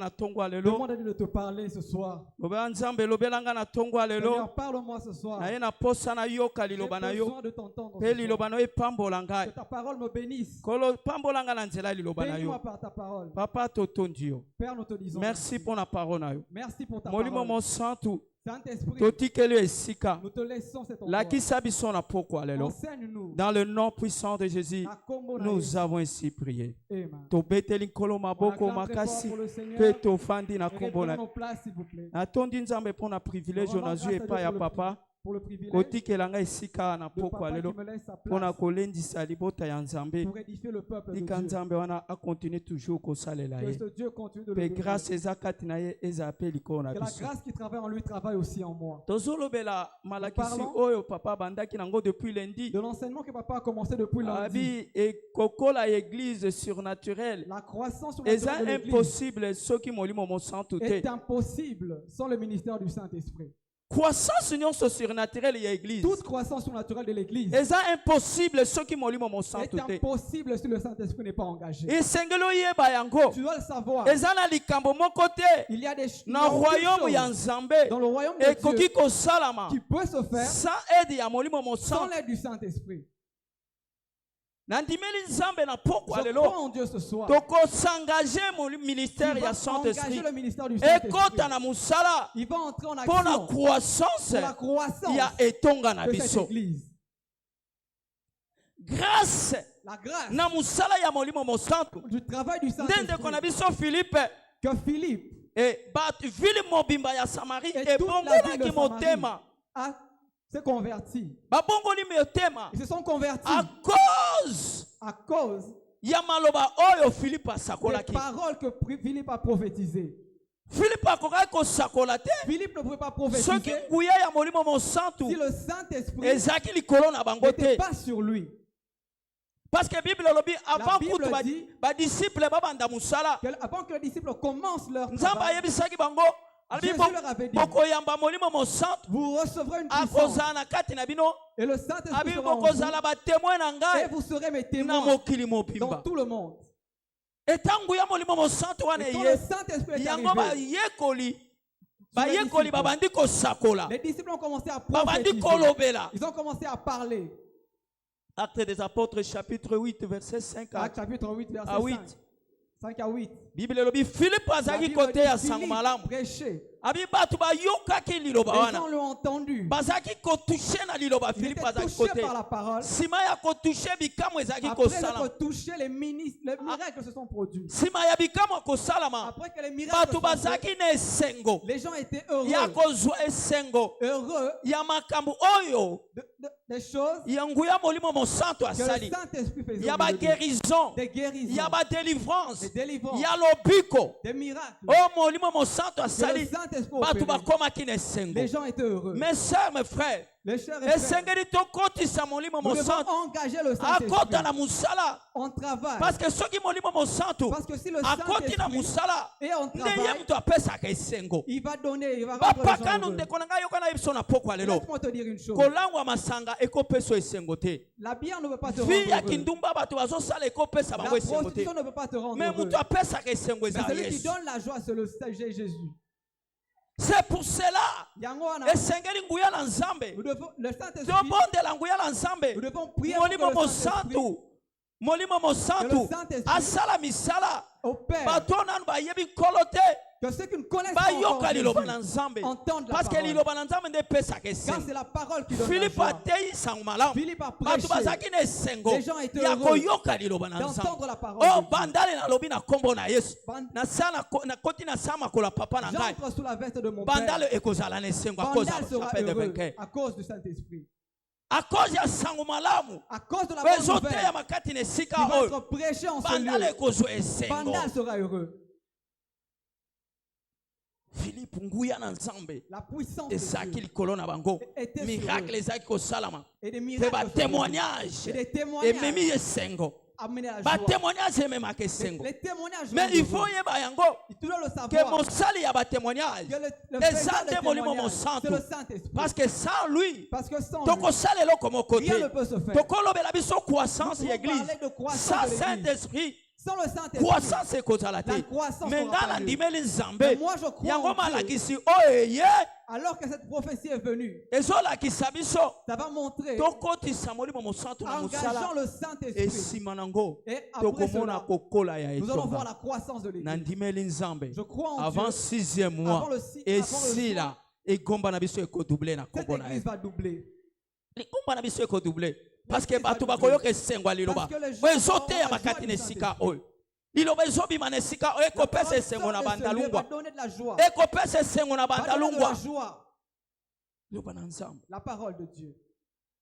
Demande à Dieu de te parler ce soir. Seigneur, parle-moi ce soir. J'ai besoin de t'entendre ce soir. Que ta parole me bénisse. Bénis-moi par ta parole. Père, nous te disons merci pour la parole. Merci pour ta parole. Saint-Esprit, nous te laissons cet endroit. Enseigne-nous. Dans le nom puissant de Jésus, nous avons ainsi prié. Amen. Reprenons nos places, s'il vous plaît. Atondi nzambe pona privilège na Dieu et pas ya papa. Pour le privilège Kotikelanga esika na de poko papa lelo qui me laisse sa pona place kolendisa libota ya nzambe. pour édifier le peuple de Tika Dieu. nzambe wana a continuer toujours kosalela Que ye. ce Dieu continue de Pe le grâce bénir. ezakati na ye ezape likolo na Que la biso. grâce qui travaille en lui travaille aussi en moi. Tozolobela malakisi Parlons oyo papa bandaki nango depuis lundi. de l'enseignement que papa a commencé depuis lundi. Abi et kokola église surnaturelle. La croissance sur Eza de l'Église impossible soki molimo mosantu est te. impossible sans le ministère du Saint-Esprit. Croissance nyonso surnaturelle ya église. Toute croissance surnaturelle de l'Église Eza impossible soki molimo mosantu est te. impossible si le Saint-Esprit n'est pas engagé. Esengelo yeba yango. Tu dois le savoir. Eza na likambo moko te. Il y a des Na royaume ya choses Nzambe dans le royaume de ekoki Dieu kosalama qui peut se faire sans aide ya molimo sans mosantu. l'aide du Saint-Esprit. Nandimeli Nzambe na poko Je alelo. crois en Dieu ce soir. Toko s'engager mon ministère Il ya va Saint-Esprit. engager le ministère du Saint-Esprit. Ekota na musala Il va entrer en pour la action croissance pour la croissance ya etonga na de cette biso. Église. Grâce La grâce na musala ya molimo mosantu. du travail du Ndende Saint-Esprit kona biso Philippe que Philippe et bat vile mobimba ya Samarie et et toute la ville bongola de ki motema. Samarie s'est converti. Ba bongoli motema Ils se sont convertis à cause à cause ya maloba oyo Philippe des asakolaki. paroles que Philippe a prophétisées. Philippe akokaki kosakola te. Philippe ne pouvait pas Soki prophétiser nguya ya molimo mosantu si le Saint-Esprit ezaki likolo na bango n'était te. pas sur lui. Parce que la Bible lobi avant Bible kutu dit ba disciple babanda musala. Avant que les disciples commencent leur Nzamba travail, ayebisaki bango Jésus leur avait dit, bokoyamba molimo mosantu vous recevrez une puissance akozala na kati na bino. et le Saint-Esprit Abi sera en vous bokozala ba témoin na et ngai vous serez mes na témoins mokili dans mobimba. tout le monde. Etangu ya molimo mosantu wana Et quand ye le Saint-Esprit est yango arrivé, bayekoli babandi kosakola les disciples ont commencé à babandi prophétiser. kolobela. Ils ont commencé à parler. Actes des apôtres chapitre 8 verset 5 Actes chapitre 8, verset à 8. 5 à 8. Bible lobi Philippe La azaki Bible kote dit, ya sango Philippe malamu. prêchait. Abi batu bayokaki liloba Les wana. gens l'ont entendu. Bazaki kotouché na liloba Ils Philippe étaient azaki touchés kote. par la parole. Sima ya kotouché bikamu ezaki Après kosalama. être touchés, les miracles se sont produits. Sima ya bikamu kosalama. Après que les miracles Batu se sont faits, bazaki na esengo. les gens étaient heureux. Ya kozwa esengo. Heureux Ya makambo oyo des choses ya nguya molimo mosantu que le asali. Saint-Esprit faisait. Ya ba guérison. Des guérisons, Ya ba délivrance. des délivrances, Ya lobiko. des miracles. Oh molimo mosantu Que le asali. Saint-Esprit Batu opérait. bakomaki na esengo. Les gens étaient heureux. Mes sœurs, mes frères, Les chers et frères, esengeli tokotisa molimo nous devons mosantu engager le akota Saint-Esprit na musala. en travail. Parce que soki molimo mosantu Parce que si le akoti na Saint-Esprit musala est en nde ye travail, mutu apesaka esengo. il va donner, il va rendre les gens bapakano heureux. ndeko na ngai yoka na biso na pokwa lelo Laisse-moi te dire une chose. kolangwa masanga ekopesa esengo te. La bière ne veut pas te vi ya rendre heureux. kindumba bato bazosala ekopesa La bango esengo te. prostitution ne veut pas te rendre Mais heureux. mutu apesaka esengo Mais eza celui qui Yesu. donne la joie, c'est le Seigneur Jésus. C'est pour cela Yango wana, esengeli nguya na nzambe nous devons, le Saint-Esprit, tobondela nguya na nzambe nous devons prier pour que molimo le Saint-Esprit molimo mosantu Saint-Esprit asala misala opère. bato nanu bayebi nkolo te Que ceux qui ne connaissent pas encore bayoka liloba na Jésus nzambe entendent la parce que parole. liloba na nzambe nde epesaka Car esengo. c'est la parole qui donne la Philippe joie. ateyi sango malamu Philippe a bato prêché bazalaki na esengo Les gens étaient ya heureux koyoka liloba na d'entendre nzambe. la parole Oh de Dieu. bandale nalobi na nkombo na yesu Ban- nakoti na sa makola papa na ngai J'entre sous la veste de mon Père. bandale ekozala na esengo a cause Bandal ya sera chapelle de heureux vainqueur à cause du Saint-Esprit. a cause ya sango malamu À cause de la bonne ezoteya nouvelle makati na qui esika va oyo être prêchée en ce bandale lieu. ekozwa esengo. Bandal sera heureux. Philippe nguya na nzambe La puissance de ezalaki Dieu likolo na bango était sur miracle eux. ezalaki kosalama Et des mpe miracles se batémoignage et des témoignages ememi esengo amenés à la joie. batémoignage ememaka esengo. Les témoignages Mais rendent il faut heureux. yeba yango Tu dois le que savoir. mosali ya batémoignage Que le eza faiseur nde de molimo témoignage, mosantu c'est le Saint-Esprit. parce que sans lui Parce que sans lui, tokosala eloko moko rien ne te peut se faire. tokolobela biso croissance Nous ya pouvons église parler de croissance sans de l'église. Saint-Esprit Sans le Saint-Esprit, croissance est causée à la la tête. croissance Mais n'aura pas lieu. Mais moi je crois en Dieu. Alors que cette prophétie est venue, ça va montrer, engageant le Saint-Esprit, et après cela, nous allons voir la croissance de l'Église. Je crois en avant Dieu. 6e mois, et si là, cette Église va doubler. Parce que batu bakoyoka esengwa liloba wezote ya makati nesika oyo liloba ezobima nesika oyo ekopesa esengo na bandalungwa ekopesa esengo na bandalungwa liloba na nzambe la parole de Dieu.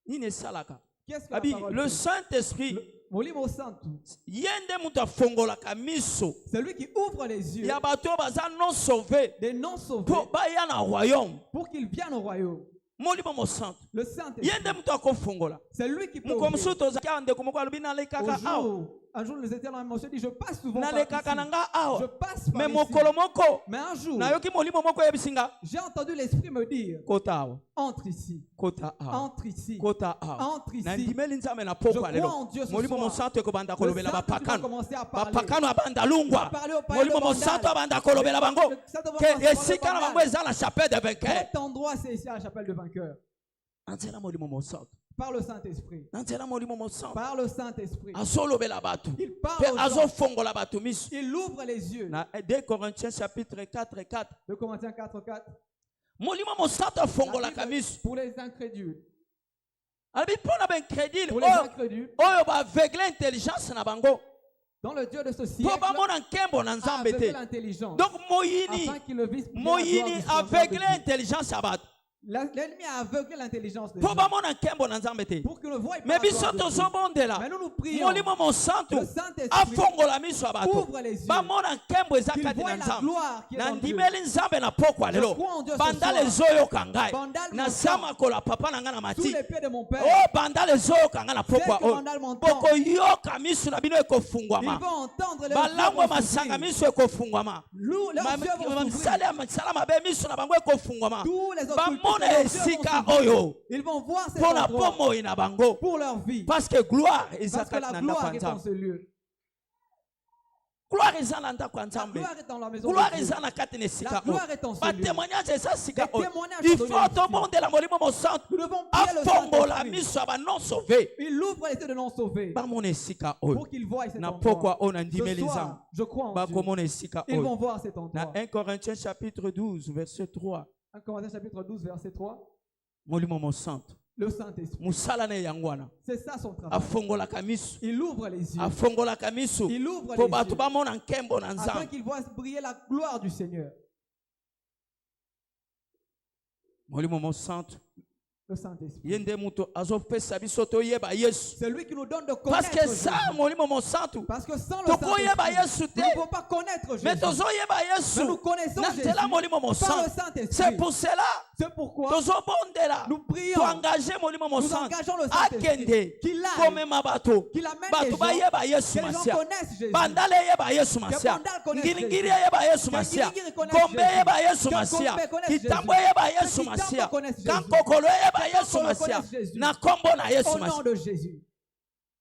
nini esalaka Qu'est-ce que abi la parole le de Saint-Esprit Molimo Santo, yende mutu afongolaka miso c'est lui qui ouvre les yeux ya bato baza non sauvé des non sauvés po baya na royaume pour qu'ils viennent au royaume. molimo mosantu Le Saint-Esprit, yende mutu akofongola c'est lui qui peut mukomusu ouvrir. tozaka ndeko moko alobi nalekaka awa Un jour, nous étions dans mon dit, je passe souvent par nalekaka na ici. nga awa Je passe par mais ici. mokolo moko Mais un jour, nayoki molimo moko eyebisinga j'ai entendu l'Esprit me dire, kota awa entre ici, kota awa entre ici, kota awa entre ici. nandimeli nzambe na Je pokwa crois lelo en Dieu ce molimo soir. mosantu ekobanda Le kolobela Saint-Esprit va bapakano commencer à parler. bapakano abanda lungwa Parler au païen molimo de mosantu Vandale. abanda kolobela bango Le Saint-Esprit va ke commencer à esika na parler au bango eza na chapelle de vainqueur Cet endroit, c'est ici à la chapelle de vainqueur. anzela molimo mosantu Par le Saint-Esprit. nanzela molimo mosantu Par le Saint-Esprit. azolobela bato Il parle mpe aux gens. azofongola bato miso Il ouvre les yeux. na 2 Corinthiens chapitre 4:4 2 Corinthiens 4:4. molimo mosantu afongolaka miso Pour les incrédules. alobi mpo na baincrédule Pour les incrédules. oyo baaveugle intelligence na bango Dans le Dieu de ce mpo siècle, bamona nkembo na nzambe aveugle te l'intelligence. donc moyini Afin qu'il le vise pour la moyini gloire du Seigneur aveugle de Dieu. intelligence ya bato L'ennemi a aveuglé l'intelligence de mpo Dieu. bamona nkembo na nzambe te Pour que le voie mais par la biso gloire de Dieu. tozobondela Mais nous prions. molimo mosantu Le Saint-Esprit afongola miso ya bato ouvre les yeux. bamona nkembo eza Qu'il kati voie na la nzambe gloire qui est dans Dieu. nandimeli nzambe na pokwa lelo Je crois en Dieu ce bandale soir. ezoyoka ngai Bandale naza m'entend. makola papa na ngai na Sous mati les pieds de mon Père. o bandale ezoyoka ngai na pokwa Dès que oyo bandale m'entend, bokoyoka miso na bino ils ekofungwama vont entendre les balangwa yeux masanga vont miso ekofungwama s'ouvrir. Leurs yeux vont s'ouvrir. misala mabe miso na bango ekofungwama Tous les bamona occultes, leurs yeux esika vont s'ouvrir. oyo Ils vont voir cet mpo na endroit bomoi na bango pour leur vie. parce que gloire eza Parce que kati la na ndako gloire ya est dans nzambe ce lieu. gloire eza na ndako ya La nzambe gloire est dans la maison gloire de Dieu. eza na kati na esika La oyo gloire est en ce lieu. batémoignage eza sika Les oyo témoignages il sont faut donnés ici. tobondela molimo mosantu Nous devons prier le afongola Saint-Esprit. miso ya banon sauve Il ouvre les yeux de non sauvés bamona esika oyo pour qu'ils voient cet na endroit. pokwa oyo na Ce ndimeli nzambe soir, je crois en Dieu. bakomona esika Ils vont oyo voir cet na endroit. 1 Corinthiens chapitre 12 verset 3 1 Corinthiens chapitre 12 verset 3. molimo mosantu Le Saint-Esprit. mosala na ye yango wana C'est ça son travail. afongolaka miso Il ouvre les yeux. afongolaka miso Il ouvre mpo les bato yeux. bamona nkembo na Afin nzambe qu'ils voient briller la gloire du Seigneur. molimo mosantu Le Saint-Esprit. ye nde moto azopesa biso toyeba yesu C'est lui qui nous donne de parce connaître que Jésus. ça molimo mosantu Parce que sans le tokoyeba Saint-Esprit, yesu nous te ne pouvons pas connaître mais Jésus. tozoyeba Mais yesu nous connaissons na Jésus nzela molimo par le mosantu Saint-Esprit. c'est pour cela C'est pourquoi tozobondela nous prions. toengage molimo Nous mosantu engageons le Saint-Esprit. akende Qu'il aille. komema bato Qu'il amène bato les gens. bayeba Que yesu les gens masia connaissent Jésus. bandala eyeba yesu masia Bandala connaisse ngilingili Jésus. eyeba yesu Que masia ngilingili connaisse gombe Jésus. eyeba yesu Que masia Gombe connaisse kitambo Jésus. eyeba Que yesu Kitambo masia connaisse Jésus. kankokolo eyeba Que yesu Kankokolo masia connaisse Jésus. na kombo na yesu Au nom masia de Jésus.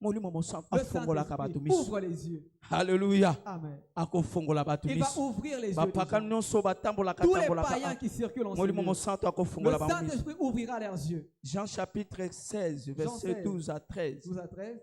molimo mosantu Le afongolaka bato Saint-Esprit miso ouvre les yeux. halleluya Amen. akofongola bato Il va miso ouvrir les yeux. bapaka des gens. nyonso batambolaka Tous les tambolaka païens qui circulent en ce molimo lieu. mosantu Le akofongola bango miso Saint-Esprit ouvrira leurs yeux. Jean chapitre 16 verset 16. 12 à 13 12 à 13.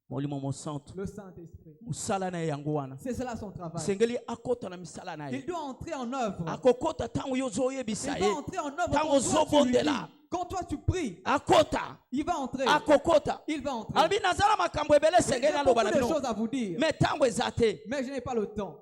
molimo mosantu Le Saint-Esprit. mosala na ye yango wana C'est cela son travail. sengeli akota na misala na Il ye doit entrer en œuvre. akokota ntango yo ozoyebisa Il ye va entrer en œuvre ntango quand toi tu lui dis. ozobondela Quand toi tu pries, akota il va entrer. akokota Il va entrer. alobi nazala makambo ebele J'ai sengeli beaucoup naloba na de bino choses à vous dire. me ntango eza te Mais je n'ai pas le temps.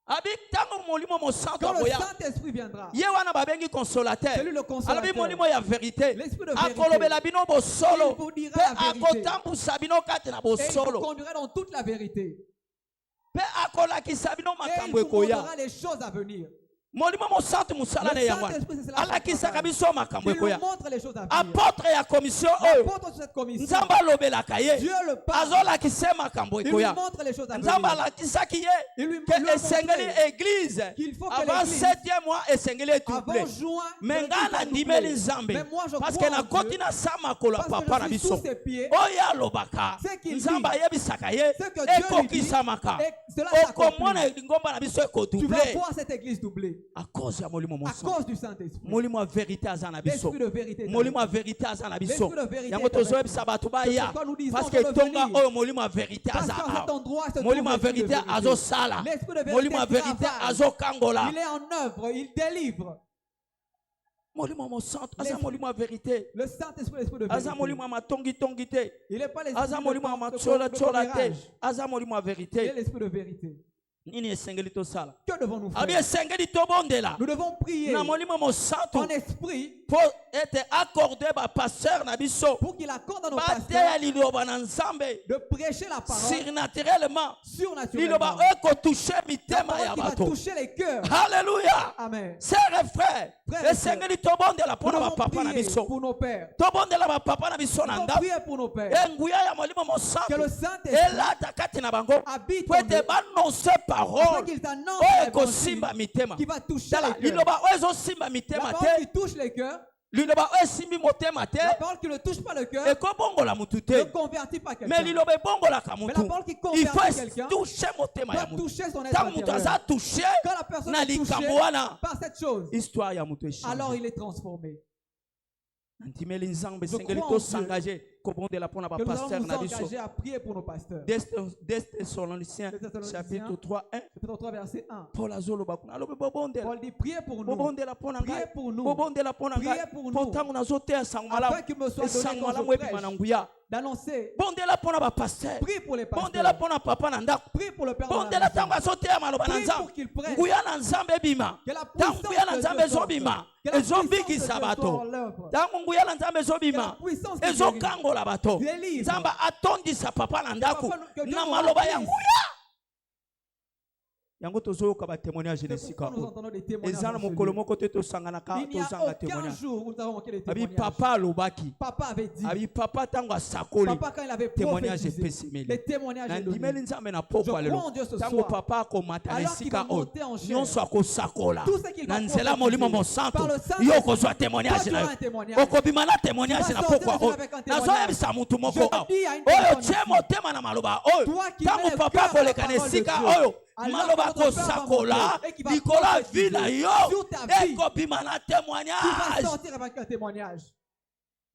abi ntango molimo mosantu Quand le akoya Saint-Esprit viendra, ye wana babengi consolateur c'est lui le consolateur. alobi molimo ya vérité L'esprit de vérité. akolobela bino bosolo Il vous dira mpe la vérité. akotambusa bino kati na Et il vous bosolo conduira dans toute la vérité. mpe akolakisa bino Et il makambo vous ekoya montrera les choses à venir. molimo mosantu musala ne yango alakisaka biso makambo ekoya apôtre ya commission oyo nzambe alobelaka ye azolakisa makambo ekoya nzambe alakisaki ye ke esengeli église avant 7e mois esengeli etouble me ngai nandimeli nzambe parce que nakoti na sa makolo ya papa na biso oyo alobaka nzambe ayebisaka ye ekokisamaka okomona lingomba na biso ekodouble à cause ya molimo mosantu molimo ya vérité aza na biso molimo ya vérité aza na biso yango tozoyebisa bato baya parce que tonga oyo molimo ya vérité aza molimo ya vérité azosala molimo ya vérité azokangola il est en œuvre il délivre molimo mosantu aza molimo ya vérité le Saint-Esprit l'esprit de vérité aza molimo ya matongi te il est pas l'esprit aza molimo ya matsola te aza molimo ya vérité il est l'esprit de vérité. Nini esengeli tosala Que devons-nous faire? Abi esengeli tobondela Nous devons prier na molimo mosantu en esprit pour être accordé par pasteur na biso pour qu'il accorde à nos pasteurs liloba na nzambe de prêcher la parole surnaturellement liloba eko toucher mitema ya bato toucher les cœurs. Alléluia. Amen. Sœurs et frères esengeli tobondela pour na papa na biso pour nos pères tobondela ba papa na biso na ndako prier pour nos pères enguya ya molimo mosantu que le Saint-Esprit elata kati na bango habite pour te banoncer parole ekosimba mitema qui va toucher les cœurs. liloba oyo ezosimba mitema La parole qui touche les cœurs, liloba oyo esimbi motema te la parole qui ne touche pas le cœur ekobongola mutu ne te convertit pas quelqu'un. mais liloba ebongolaka Mais la mutu parole qui il convertit quelqu'un faut toucher motema ya doit mutu toucher son ntango être mutu aza intérieur. touché Quand la personne na est touchée likambo wana par cette chose, histoire ya mutu alors echange il est transformé. nandimeli nzambe Je esengeli crois en tosangaje kobondela mpona Que nous allons bapaster nous na biso engager à prier pour nos pasteurs. des Thessaloniciens chapitre 3 1 Chapitre 3 verset 1. Paul azoloba kuna alobi bobondela Paul dit priez pour nous. bobondela mpona ngai Priez pour nous. bobondela mpona ngai Priez pour mpo nous. ntango nazoteya sango malamu Afin qu'il me soit donné esango quand malamu je ebima na prêche nguya d'annoncer. bondela mpona bapaster Prie pour les bondela pasteurs. mpona papa na ndako Prie pour le Père de la bondela maison. ntango azoteya maloba na Prie pour nzambe qu'il prêche. nguya na nzambe ebima Que la ntango puissance nguya na de nzambe Dieu sorte. ezobima Que la puissance de ezobikisa Dieu bato soit en l'œuvre. ntango nguya na nzambe Que la ezobima puissance de Dieu ezokangola bato délivre. nzambe atondisa papa na ndako Que Dieu na nous maloba ya remplisse. nguya yango tozoyoka batémoignage na C'est esika pourquoi nous oyo entendons des témoignages. eza na dans ce mokolo lieu. moko te tosanganaka Il n'y a tozanga aucun témoignage jour où nous avons manqué des abi témoignages. papa alobaki Papa avait dit. abi papa ntango asakoli Papa quand il avait témoignage prophétisé. epesemeli Les témoignages est nandimeli donné. nzambe na Je pokwa lelo crois en Dieu ce ntango soir. papa akomata na Alors qu'il esika va oyo monter en chair. nyonso akosakola Tout ce qu'il va na nzela prophétiser molimo par mosantu le Saint-Esprit, yo okozwa toi, témoignage tu na auras yo un témoignage. okobima na témoignage Tu vas na sortir pokwa de là oyo avec un témoignage. nazoyebisa mutu moko Je awa dis à une oyo personne tie ici, motema na maloba oyo toi qui ntango mets le papa cœur à la akoleka na parole de esika Dieu, oyo alors maloba que notre Père va akosakola monter et qui va likolo ya prophétiser vi na yo sur ta vie, ekobima na tu vas témoignage sortir avec un témoignage.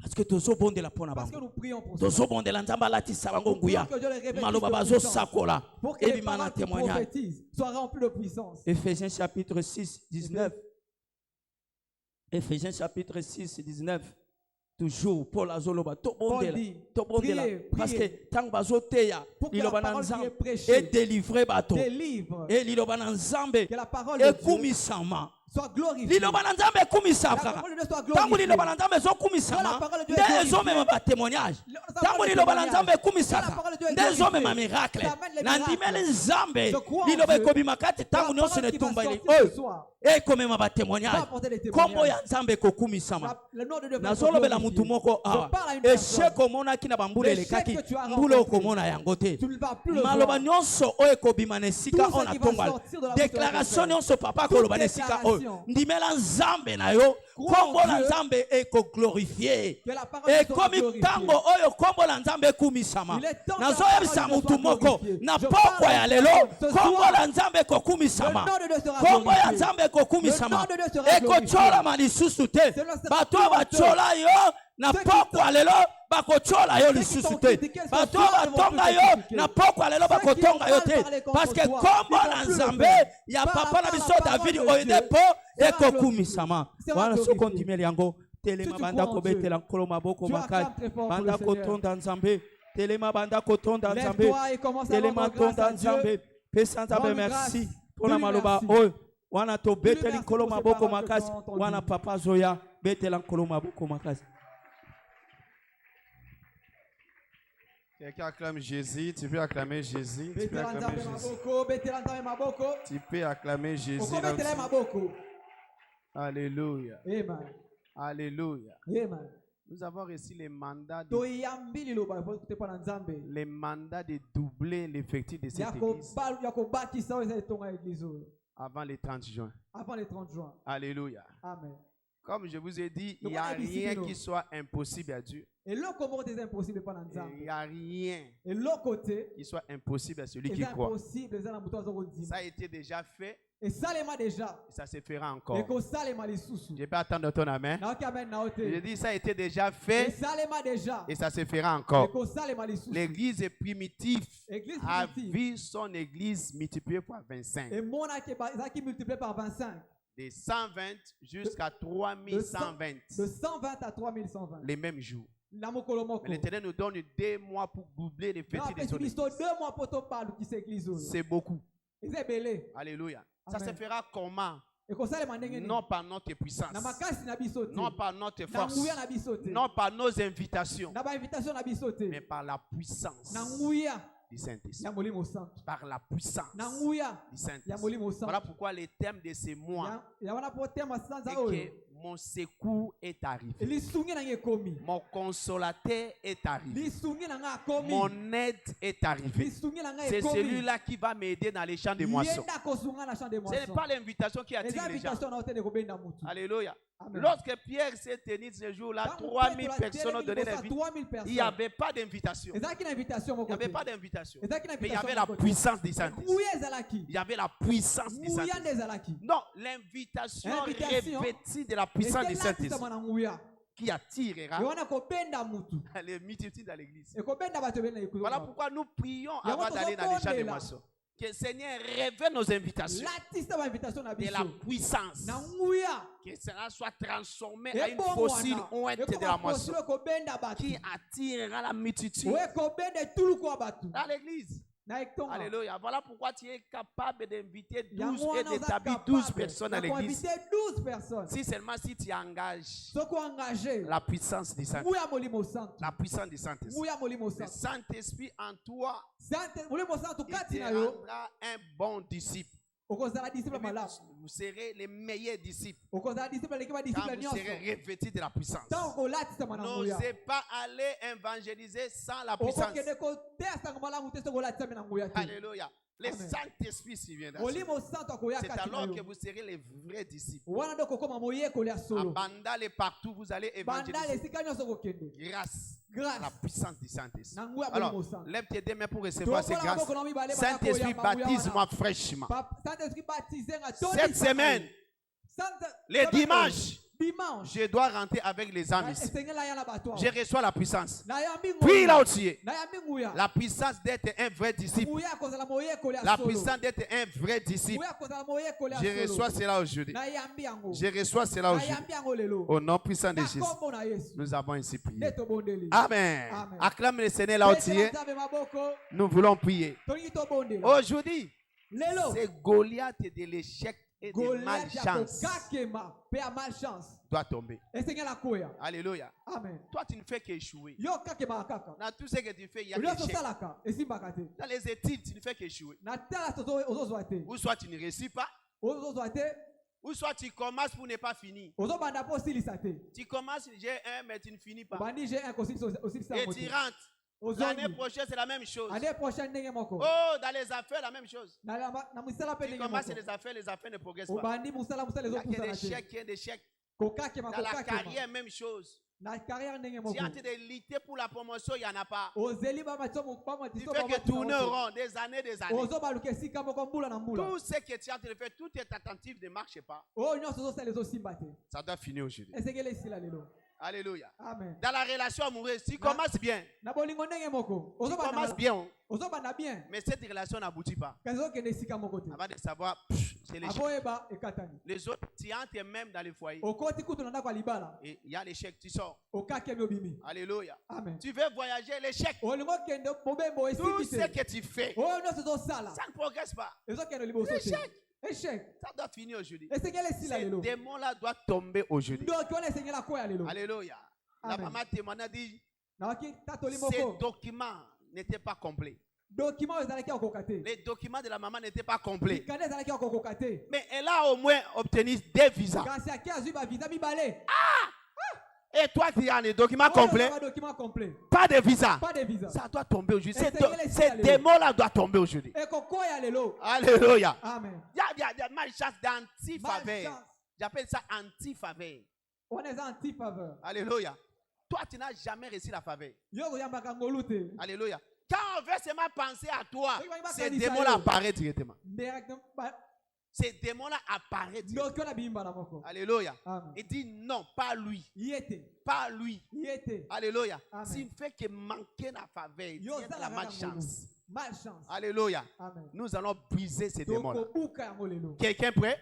parce que tozobondela mpona Parce que bango nous prions pour ça. tozobondela nzambe alatisa bango nguya Pour que Dieu les révèle maloba plus de puissance. bazosakola Pour que les ebima na paroles qui témoignage prophétisent soient remplies de puissance. Éphésiens chapitre 6 19 Éphésiens chapitre 6 19 toujours Paul azoloba tobondela dit, tobondela priez, parce que priez. ntango bazoteya Pour que liloba la na parole qui est nzambe prêchée edélivre bato délivre, e liloba na nzambe que la parole de Dieu ekumisama soit glorifiée. liloba na nzambe La ekumisaka parole de Dieu soit ntango glorifiée. liloba na nzambe Quand la ezokumisama parole de Dieu nde est glorifiée, ezomema batémoignage ça ntango amène les liloba na nzambe témoignages. ekumisaka Quand la parole de Dieu est nde ezomema glorifiée, miracle ça amène les nandimeli miracles. nzambe Je crois en liloba Dieu. ekobima kati ntango La nyonso parole qui va netumbali sortir ce oyo soir ekomema va batémoignage apporter des nkombo témoignages. ya nzambe ekokumisama Le nom de Dieu va être nazolobela mutu glorifié. moko awa Je parle à une personne. eshek omonaki na bambula L'échec elekaki que tu as mbula rencontré, okomona yango te tu ne vas plus le maloba voir. nyonso oyo ekobima na esika Tout ce oyo qui va natongala sortir de la bouche de déclaration notre nyonso papa Toute akoloba na esika oyo déclaration. ndimela nzambe na yo Crois en nkombo na Dieu. nzambe ekoglorifie Que la parole de Dieu soit ekomi glorifiée. ntango oyo nkombo na nzambe ekumisama Il est temps que la nazoyebisa parole de Dieu mutu soit moko glorifiée. na Je pokwa parle ya à lelo ce nkombo soir. na nzambe ekokumisama Le nom de Dieu sera nkombo ya glorifié. nzambe ekokumisama Le nom de Dieu sera ekotsolama lisusu te C'est le bato Seigneur batsola yo na Ceux qui pokwa lelo bakotsola yo Ceux qui lisusu t'ont te critiqué ce bato soir ne vont batonga plus yo critiquer. na pokwa lelo Ceux qui bakotonga ont yo mal te parlé contre parce que toi, nkombo ils vont na plus le nzambe faire. ya Par papa na la biso parole davidi de oyo Dieu nde po sera ekokumisama glorifié. wana Sera soki glorifié. ondimeli yango Si telema tu banda crois en Dieu, kobetela nkolo maboko tu makasi acclames très fort pour banda le Seigneur. kotonda nzambe telema banda kotonda nzambe Lève-toi et commence à telema rendre grâce tonda à Dieu. nzambe pesa nzambe Rends-lui merci grâce. mpona Dis-lui maloba merci. oyo wana tobeteli merci nkolo pour ces maboko paroles que makasi nous avons entendues. wana papa zoya betela nkolo maboko makasi. Quelqu'un acclame Jésus, tu peux acclamer Jésus, tu peux Betela acclamer nzambe Jésus. maboko, betela nzambe maboko. Tu peux acclamer Jésus. Okobetela ye maboko. Alléluia. Amen. Alléluia. Amen. Nous avons reçu les mandats de doubler l'effectif de cette église avant le 30 juin. Alléluia. Amen. Comme je vous ai dit, il n'y a rien qui soit impossible à Dieu. Il n'y a rien qui soit impossible à celui qui croit. Ça a été déjà fait. Et ça se fera encore. Je peux attendre ton amen. Je dis ça a été déjà fait et ça se fera encore. L'église primitive a vu son église multipliée par 25. De 120 jusqu'à 3120. De 120 à 3120. Les mêmes jours. L'Éternel nous donne 2 mois pour doubler l'effectif de son église. C'est beaucoup. Alléluia. Ça se fera comment? Non par notre puissance, non par notre force, non par nos invitations, mais par la puissance du Saint-Esprit. Par la puissance du Saint-Esprit. Voilà pourquoi le thème de ce mois est que mon secours est arrivé. Mon consolateur est arrivé. Mon aide est arrivée. C'est celui-là qui va m'aider dans les champs de moisson. Ce n'est pas l'invitation qui attire les gens. Alléluia. Amen. Lorsque Pierre s'est tenu ce jour-là, 3000 personnes ont donné l'invitation. Il n'y avait pas d'invitation. Il n'y avait pas d'invitation. Mais il y avait la puissance du Saint-Esprit. Il y avait la puissance du Saint-Esprit. Non, l'invitation revêtue de la puissance du Saint-Esprit qui attirera les multitudes dans l'église. Voilà pourquoi nous prions avant d'aller dans les champs de moisson. Que le Seigneur révèle nos invitations de la puissance. Que cela soit transformé à une fossile ouette de la moisson qui attirera la multitude dans l'église. Alléluia. Voilà pourquoi tu es capable d'inviter 12 et d'établir 12 personnes à l'église. Si seulement si tu engages la puissance du Saint-Esprit. La puissance du Saint-Esprit. Le Saint-Esprit en toi, il te rendra un bon disciple. Vous serez les meilleurs disciples quand vous serez revêtus de la puissance. N'osez pas aller évangéliser sans la puissance. Alléluia. Le Saint-Esprit s'y viendra. C'est alors que vous serez les vrais disciples. Abandonnez partout, vous allez évangéliser. Grâce à la puissance du Saint-Esprit. Alors, lève tes deux mains pour recevoir ces grâces. Saint-Esprit, baptise-moi fraîchement. Cette semaine, les dimanches, je dois rentrer avec les âmes ici. Je reçois la puissance. Puis là aussi, la puissance d'être un vrai disciple. La puissance d'être un vrai disciple. Je reçois cela aujourd'hui. Je reçois cela aujourd'hui. Au nom puissant de Jésus, nous avons ainsi prié. Amen. Acclame le Seigneur là où nous voulons prier. Aujourd'hui, c'est Goliath de l'échec et de malchance doit tomber. Alléluia. Amen. Toi, tu ne fais qu'échouer. Dans tout ce que tu fais, il y a l'échec. Dans les études, tu ne fais qu'échouer. Ou soit tu ne réussis pas. Ou soit tu commences pour ne pas finir. Tu commences, j'ai un, mais tu ne finis pas. Et tu rentres. L'année prochaine, c'est la même chose. Oh, dans les affaires, la même chose. Tu commences les affaires ne progressent pas. Il y a des échecs. Dans la carrière, même chose. Tu es en train de lutter pour la promotion, il n'y en a pas. Tu fais que tourner au rond des années. Tout ce que tu es en train de faire, tout est attentif, ne marche pas. Ça doit finir aujourd'hui. Alléluia. Amen. Dans la relation amoureuse, tu commences bien. Tu commences bien. Mais cette relation n'aboutit pas. Avant de savoir, c'est l'échec. Les autres, tu entres même dans le foyer. Et il y a l'échec, tu sors. Alléluia. Amen. Tu veux voyager, l'échec. Tout ce que tu fais, ça ne progresse pas. L'échec. Ça doit finir aujourd'hui. Ces démons-là doivent tomber aujourd'hui. Alléluia. La maman témoigne a dit, ces documents n'étaient pas complets. Les documents de la maman n'étaient pas complets. Mais elle a au moins obtenu des visas. Et toi, tu as les documents complets. Pas de visa. Ça doit tomber aujourd'hui. Ces démons-là doivent tomber aujourd'hui. Alléluia. Il y a malchance d'anti-faveur. J'appelle ça anti-faveur. On est anti-faveur. Alléluia. Toi, tu n'as jamais reçu la faveur. Alléluia. Quand on veut seulement penser à toi, ces démons-là apparaissent directement. Ces démons-là apparaissent directement. Alléluia. Il dit non, pas lui. Pas lui. Alléluia. S'il fait que manquer la faveur, il y a la malchance. Alléluia. Nous allons briser ces démons-là. Quelqu'un prêt?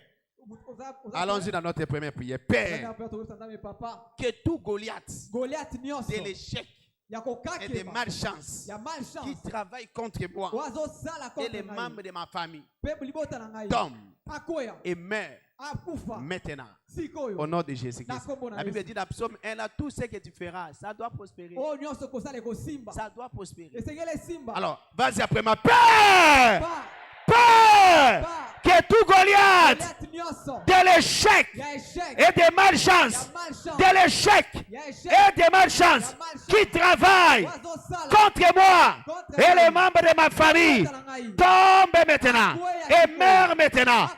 Allons-y dans notre première prière. Père, que tout Goliath de l'échec et des malchances qui travaillent contre moi et les membres de ma famille tombent et meurent maintenant au nom de Jésus-Christ. La Bible dit dans Psaume 1, tout ce que tu feras, ça doit prospérer. Ça doit prospérer. Alors, vas-y après ma Père. Peur que tout Goliath de l'échec et des malchances, de l'échec et des malchances qui travaillent contre moi et les membres de ma famille tombent maintenant et meurent maintenant.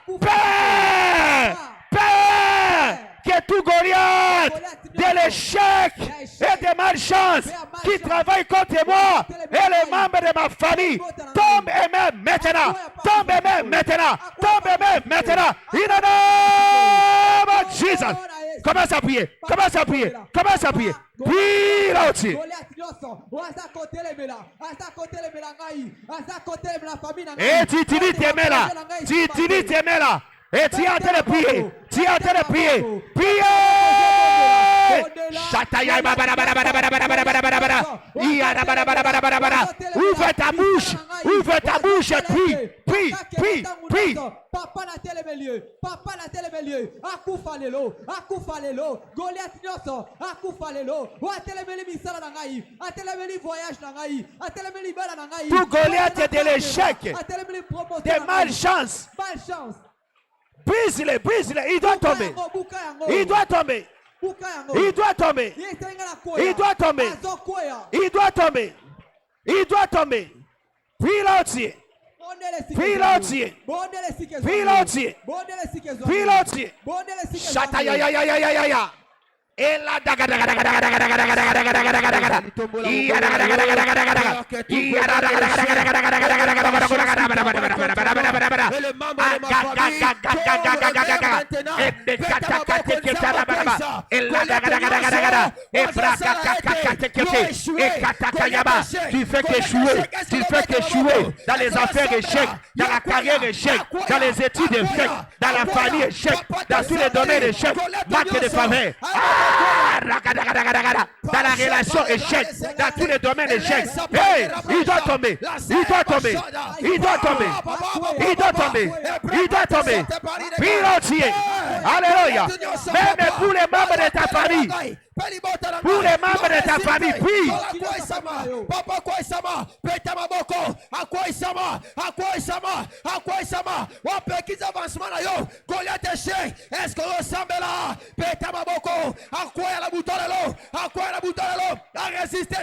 Peur que tout Goliath de l'échec et des malchances qui travaillent contre moi et les membres de ma famille tombent et meurent maintenant. Tombe et meurent maintenant. Tombe et meurent maintenant. In the name of Jesus. Commence à prier. Commence à prier. Commence à prier. Prie là aussi. Et tu utilises tes mains là. Tu utilises tes mains là. Et tu es en train de prier. Tu es en train de prier. Priez. Ouvre ta bouche. Ouvre ta bouche et prie. Prie. Prie. Prie. Papa na telemelieu. Papa na telemelieu. Akufalelo. Akufalelo. Goliath nyoso. Akufalelo. Wa telemeli misala na ngai. A telemeli voyage na ngai. A telemeli bala na ngai. Tout Goliath est de l'échec. Des malchances. Malchance. Brise-le, brise-le, il doit tomber. Il doit tomber. Il doit tomber. Il doit tomber. Il doit tomber. Il doit tomber. Prie l'entier. Prie l'entier. Prie l'entier. Prie l'entier. Chata ya ya ya ya ya ya ya. Et la daga daga daga daga daga daga daga daga daga daga daga daga tu fais qu'échouer dans les affaires échec, dans la carrière échec, dans les études échec, dans la famille échec, dans tous les domaines échec, manque de faveur. Dans la relation échec, dans tous les domaines échec. Hey, il doit tomber. Il doit tomber. Il doit tomber. Il doit tomber. Il doit tomber. Prie l'entier. Alléluia. Même pour les membres de ta famille. Pour les membres de ta famille, prie. Papa quoi sama, peta maboko, akwa isama, on peut qu'ils avancent na yo, Goliath échec, est-ce que ressemble là, peta maboko, akwa la bouton de l'eau, a résisté,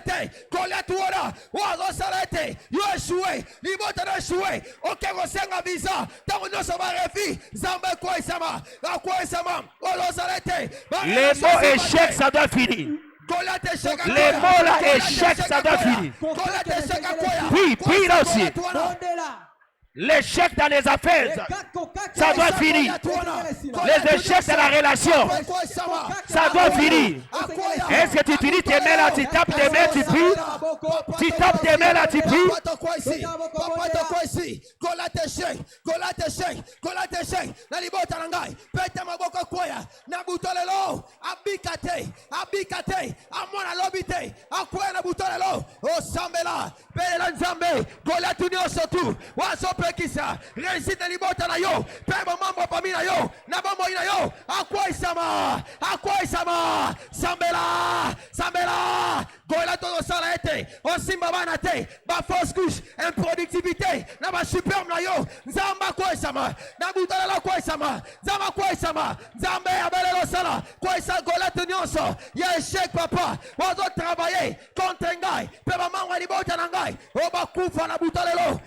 Goliath wala, wa s'arrêter, yo échoué, il va échouer, ok resenga visa, tant nous sommes refi, zamba quoi isama, akwa isama, on s'arrêter. Les mots échec ça doit finir. Les mots là échec ça doit finir. Oui, puis là aussi. L'échec dans les affaires, ça doit finir. Les échecs dans la relation, ça doit finir. Est-ce que tu utilises tes mains là, tu tapes tes mains, tu pries? Tu tapes tes mains là, tu pries? Kisa réussite de libota na yo pe mambo pa mina yo na mambo ina yo akwa isama sambela Sambela, Goliath osala ete, osimba bana te, ba fausse couche, improductivité, na ba superbe na yo, nzamba kwesama, na butala kwesama, nzamba kwesama, nzambe abelelo sala, kwesa Goliath nyonso, ya échec papa, ozo travailler contre ngai, pe maman wa libota na ngai, o ba kufa na butalelo,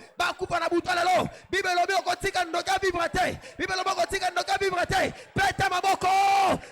Bible lobi okotika ndoka vibrate, Bible lobi okotika ndoka vibrate, peta maboko,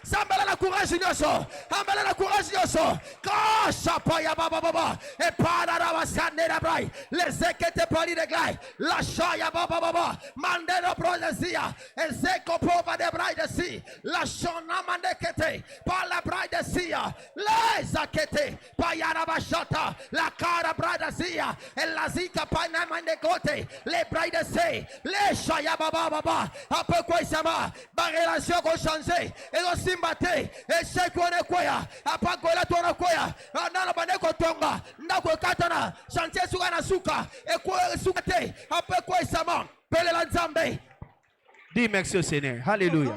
sambala na courage nyonso, ambala na courage nyonso, kasha pa ya baba, e para na basande na brai, les ekete pali de glai, la shaya baba, mandeno prozia, ezeko pova de brai de si, la shona mandekete, pa la brai de sia, les akete, pa ya na bashata, la cara brai de sia, e la zika pa na mandekote, les brai de si, les shaya baba, après quoi ça va, ma relation ko changer, et le simbate, et c'est quoi ne quoi, après quoi la tona quoi, na bande ko tonga, na ko katana, chantier suka na suka, et quoi sukate, après quoi ça va, pele la nzambe. Dis merci au Seigneur. Alléluia.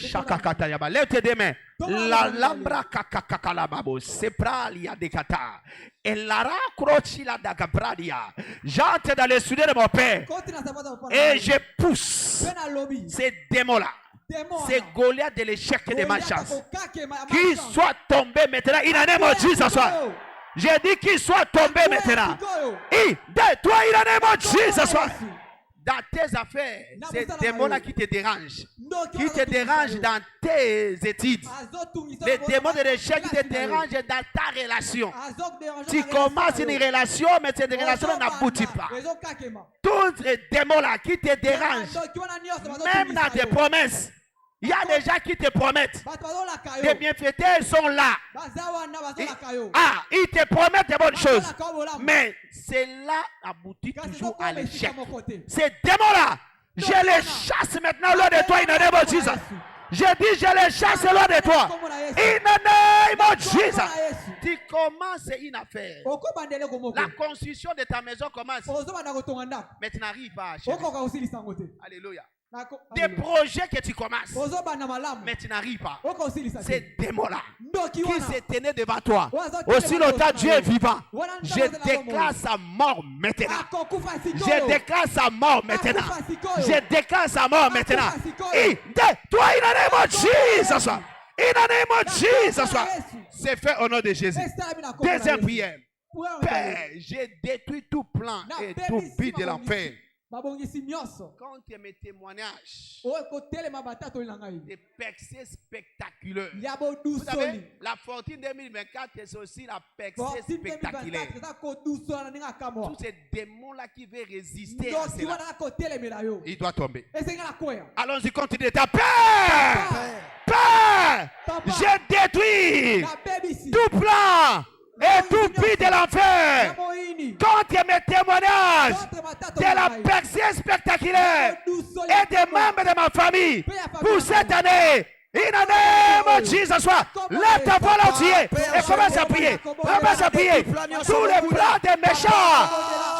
Chakakata yaba. Lève tes deux mains. La lambra kakakalababo. Sepralia de kata. Et lara croci la dagabradia. J'entre dans les souliers de mon père. Et je pousse ces démons-là. C'est Goliath de l'échec de ma chance. Qu'il soit tombé maintenant. Il en est mort ce soir. J'ai dit qu'il soit tombé maintenant. Et toi, il en est mort ce soir. Dans tes affaires, c'est des démons qui te dérangent. Qui te dérangent dans tes études. Les démons de l'échec qui te dérangent dans ta relation. Tu commences une relation, mais cette relation n'aboutit pas. Tous les démons-là qui te dérangent, même dans tes promesses. Il y a des gens qui te promettent. Des bienfaiteurs sont là. Ils te promettent des bonnes choses. Mais cela aboutit toujours à l'échec. Ces démons-là, je les chasse maintenant loin de toi. In the name of Jesus. Je dis, je les chasse loin de toi. In the name of Jesus. Tu commences une affaire. La construction de ta maison commence. Mais tu n'arrives pas à achever. Alléluia. Des projets que tu commences, mais tu n'arrives pas. Ces démons-là qui se tenaient devant toi, aussi longtemps Dieu est vivant, je déclare sa mort maintenant. Je déclare sa mort maintenant. Je déclare sa mort maintenant. Toi, in the name of Jesus. In the name of Jesus. C'est fait au nom de Jésus. Deuxième prière. Père, j'ai détruit tout plan et tout but de l'enfer. Quand tu mes témoignages, des percées spectaculaires. Vous savez, la fortune 2024 c'est aussi la percée spectaculaire. Tous ces démons-là qui veulent résister à cela, il doit tomber. Allons-y, continue. Ta peur, j'ai détruit tout plan et tout but de l'enfer contre mes témoignages de la percée spectaculaire et des membres de ma famille pour cette année. In the name of Jesus, lève ta voix entière et commence à prier. Commence à prier. Tous les plans des méchants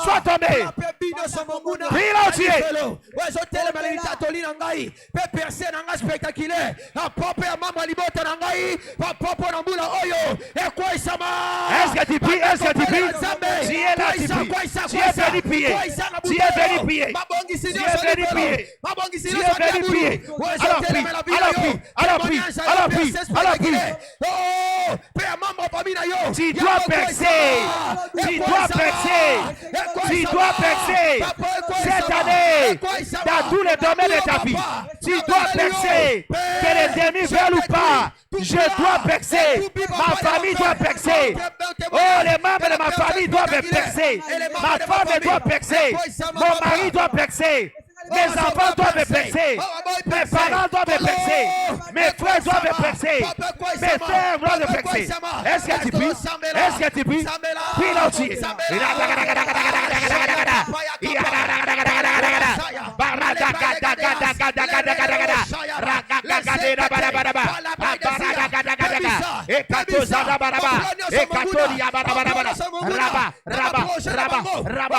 soient tombés. Prie l'entier. Est-ce que tu pries? Est-ce que tu pries? Tu es là, tu pries. Tu es venu prier. Tu es venu prier. Tu es venu prier. Tu es venu prier. Alors prie. Alors prie. Alors prie, alors prie, alors prie. Oh, tu dois percer. Tu dois percer. Tu dois percer. Cette année, dans tous les domaines de ta vie, tu dois percer. Que les ennemis veulent ou pas, je dois percer. Ma famille doit percer. Oh, les membres de ma famille doivent percer. Ma femme doit percer. Mon mari doit percer. Mes enfants doivent percer. Mes parents doivent percer. Mes frères doivent percer. Mes frères doivent percer. Est-ce que tu pries? Est-ce que tu pries? Prie l'entier. Raba,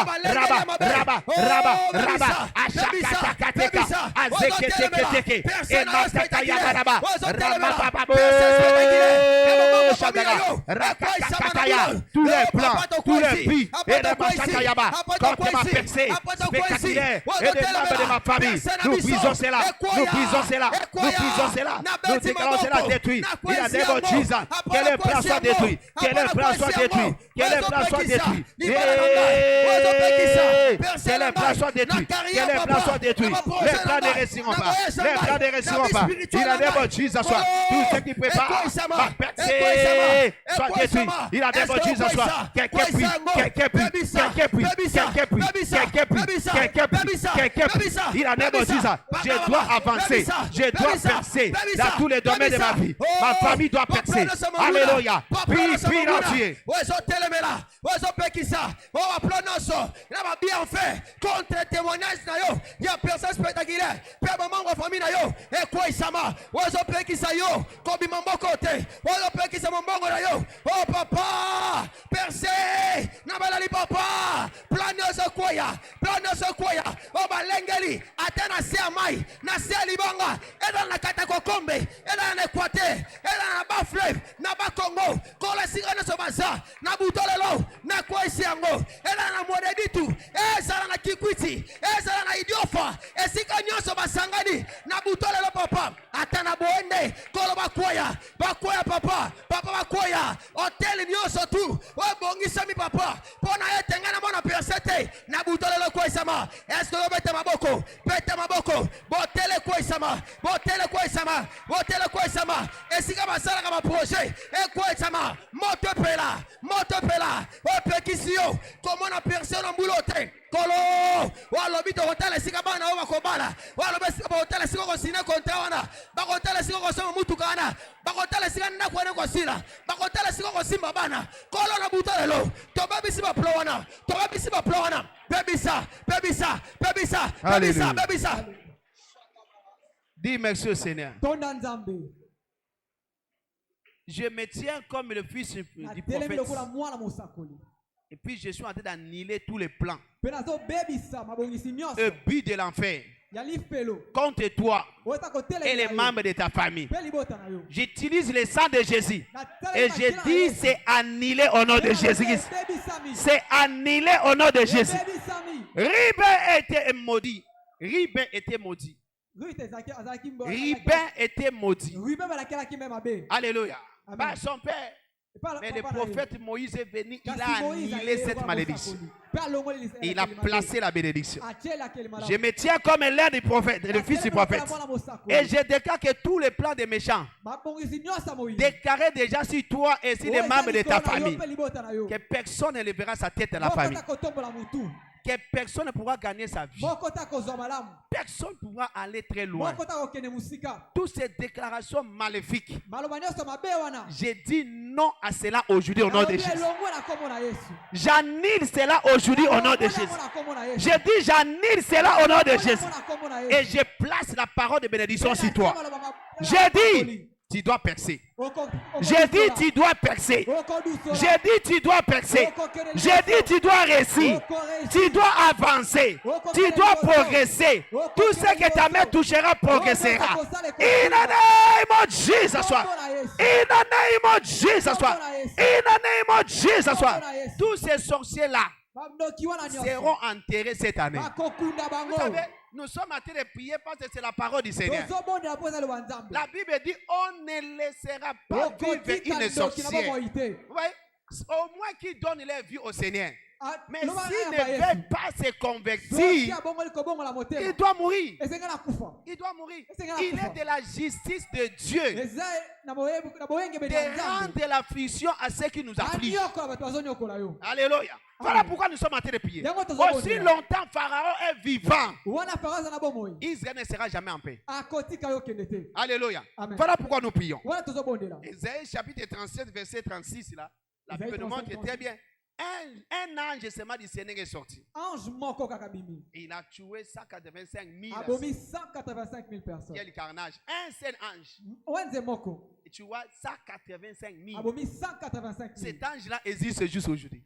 tous les plans, tous les vies, et de ma chakayaba, quand tu m'as percé, spectaculaire, et des membres de ma famille, nous brisons cela, nous brisons cela, nous brisons cela, nous déclarons cela détruit. Il a des mots disant que les plans soient détruits, que les plans soient détruits, que les plans soient détruits. Que les plans soient détruits, que les plans soient détruits. Les plans ne réussiront pas, les plans ne réussiront pas. Il a des mots disant soit tout ce qui prépare va percer, soit détruit. Il a des mots disant soit quelqu'un prie, quelqu'un prie, quelqu'un prie, quelqu'un prie, quelqu'un prie, quelqu'un prie, quelqu'un prie. Il a des mots disant je dois avancer, je dois percer dans tous les domaines de ma vie. Ma famille doit percer. Alléluia. Prie, prie l'entier. Bien fait contre témoignage na yo ya personne spectaculaire pe maman wa famille na yo e kwa isama wazo pe kisa yo ko bi mambo kote wazo pe kisa mbongo na yo oh papa percé na balali papa plano so koya oh balengeli atena se amai na se libanga eda na kata kokombe eda na Équateur eda na bafle na ba Congo ko la sigana so baza na butolelo na kwa isiango eda na modeditu ezala na kikwiti ezala na idiofa esika nyonso basangani na butolelo papa atana boende kolo bakoya papa bakoya hotel nyonso tu obongisa mi papa pona etengana mona persete na butolelo kwa isama esko bete maboko botele kwa isama esika basala kama projet e kwa isama moto pela opekisio komona personne mbulote kolo walobi to hotel esika bana o bakobala walobi esika hotel esika ko sina kontra wana ba hotel esika ko soma mutu kana ba hotel esika nda ko ne ko sila ba hotel esika ko simba bana kolo na butolelo to babisi ba plo wana bebisa dis merci au Seigneur. Je me tiens comme le fils du prophète. Et puis je suis en train d'annihiler tous les plans. Le but de l'enfer contre toi et les membres de ta famille. J'utilise le sang de Jésus. Et je dis c'est annihilé au nom de Jésus. C'est annihilé au nom de Jésus. Ribin était maudit. Ribin était maudit. Alléluia. Par son père. Mais le prophète Moïse est venu, il a annihilé cette malédiction. Il a placé la bénédiction. Je me tiens comme l'air du prophète, le fils du prophète. Et je déclare que tous les plans des méchants déclarés déjà sur toi et sur les membres de ta famille, que personne ne lèvera sa tête à la famille. Que personne ne pourra gagner sa vie. Personne ne pourra aller très loin. Toutes ces déclarations maléfiques, j'ai dit non à cela aujourd'hui au nom de Jésus. J'annule cela aujourd'hui au nom de Jésus. J'ai dit j'annule cela au nom de Jésus. Et je place la parole de bénédiction sur toi. J'ai dit tu dois percer. J'ai dit tu dois percer. J'ai dit tu dois percer. J'ai dit tu dois réussir. Tu dois avancer. Tu dois progresser. Tout ce que ta main touchera progressera. In the name of Jesus. In the name of Jesus. In the name of Jesus. Tous ces sorciers-là seront enterrés cette année. Vous savez, nous sommes en train de prier parce que c'est la parole du Seigneur. La Bible dit on ne laissera pas vivre une sorcière. Vous voyez, au moins qui donne leur vie au Seigneur. Mais s'il ne veut pas se convertir, il doit mourir. Il doit mourir. Il est de la justice de Dieu de rendre l'affliction à ceux qui nous affligent. Alléluia. Voilà pourquoi nous sommes en train de prier. Aussi longtemps Pharaon est vivant, Israël ne sera jamais en paix. Alléluia. Voilà pourquoi nous prions. Ésaïe chapitre 37 verset 36 là, la Bible nous montre très bien. Un ange seulement du Seigneur est sorti. Il a tué 185 000 personnes. Quel carnage. Un seul ange. Et tu vois 185 000. Cet ange-là existe juste aujourd'hui.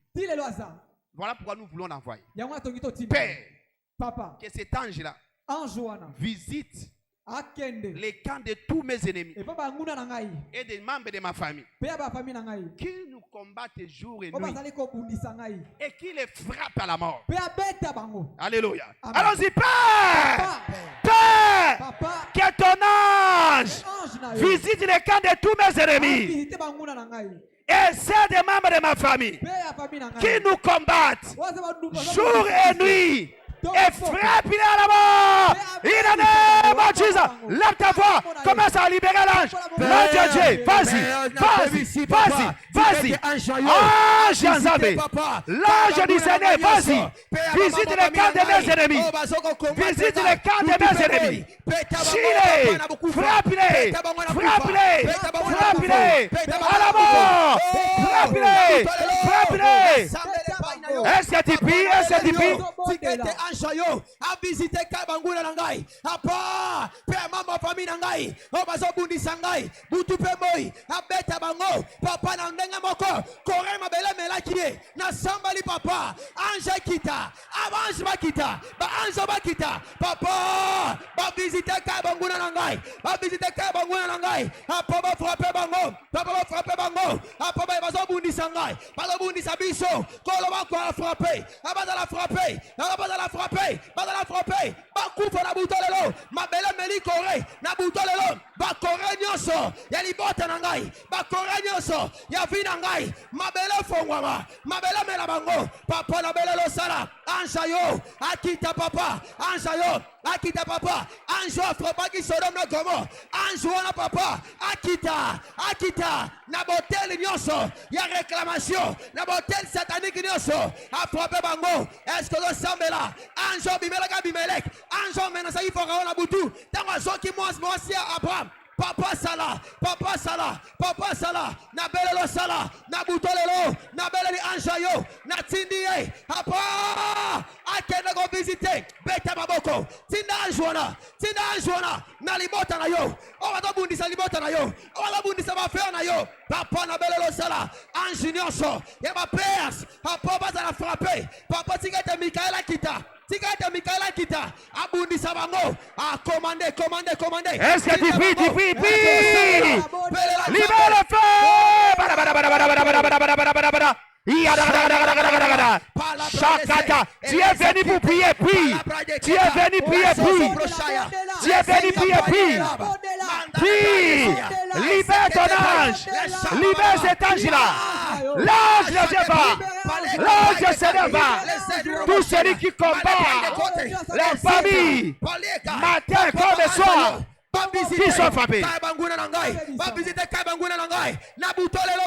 Voilà pourquoi nous voulons l'envoyer. Père, Papa, que cet ange-là visite les camps de tous mes ennemis et des membres de ma famille qui nous combattent jour et nuit et qui les frappent à la mort. Alléluia. Allons-y, Père! Père! Que ton ange visite les camps de tous mes ennemis et ceux des membres de ma famille qui nous combattent jour et nuit et frappe-les à la mort. In the name of Jesus. Lève ta voix. Commence à libérer l'ange. L'ange de Dieu. Vas-y. Vas-y. Vas-y. Vas-y. Ange Nzambe. L'ange du Seigneur. Vas-y. Visite le camp de mes ennemis. Visite le camp de mes ennemis. Chile. Frappe-les. Frappe-les. Frappe-les. À la mort. Frappe-les. Frappe-les. Est-ce que tu pries? Est-ce que tu pries? A visité Kabanguna Nangai, a pas, Père Maman famille Nangai, Obazo Bundi Sangai, Butu Pemoy, a Beta Bango, Papa Nandenga Moko, Korema Bela Melakie, na Sambali Papa, Anja Kita, Avance Makita, Ba Anza Bakita, Papa, va visiter Kabanguna Nangai, va visiter Kabanguna Nangai, a Papa frappe Bango, Papa frappe Bango, a Papa Bazo Bundi Sangai, Bazo Bundi Sabiso, Koloma quoi frapper, Abada la frapper, Abada la frapper, Abada la frapper, Bakufa la boutolelo, ma belle Meli Corée, na boutolelo, Bakore Nyoso, Yalibota Nangai, Bakore Nyoso, Yavinangai, ma belle Fongwama, ma belle Melabango, Papa la belle Losala, Anjayo, Akita Papa, Anjayo, Akita Papa, Anjo Fropa qui se donne comment, Anjoana Papa, Akita, Akita, Nabotel Nyoso, il y a réclamation, Nabotel satanique Nyoso, a frappé Bango, est-ce que le Sambela, Anjo Bimeleka Bimelek, Anjo Menasaï Fora la Boutou, Tangazo qui moi Abraham. Papa Sala, Papa Sala, Papa Sala, na belelo Sala, na butolelo, na beleli Anjayo, na tindie, Papa, akenda go visiter, beta baboko, tinda Anjwana, na libota na yo, o ba bundisa libota na yo, o ba bundisa ba fer na yo, Papa na belelo Sala, Anjinioso, et ma père, Papa va la frapper, Papa tigate Michaela Kita. Tigate Michaela Kita, Abundi Sabango, a commandé. Est-ce que tu pries? Libère le feu! Chakata, tu es venu pour prier, prie. Tu es venu prier, prie. Libère ton ange. Libère cet ange-là. L'ange de Dieu va. L'ange de Seigneur va. Tout celui qui combat les familles, matin comme soir, qui sont frappés. Va visiter Kabanguna Nangai. Nabutolelo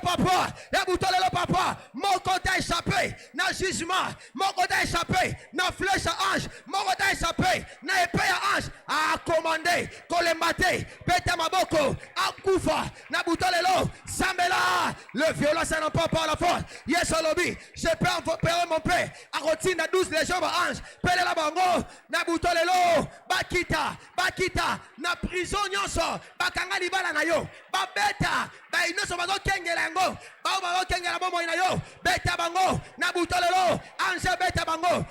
papa. Mon côté échappé. Na jugement. Mon côté échappé. Na flèche à ange. Mon côté échappé. Na épée à ange. A commandé. Kolemate. Pete Maboko. Akufa. Nabutolelo. Samela. Le violent, ça n'a pas par la force. Yes, Olobi. Je peux en mon père. A routine à 12 légions à ange. Pele la bango. Nabutolelo. Bakita. Na prison nyonso bakanga libala na yo babeta ba inoso bazo kengela ngo ba kengela bomo na yo beta bango na butolelo anja beta bango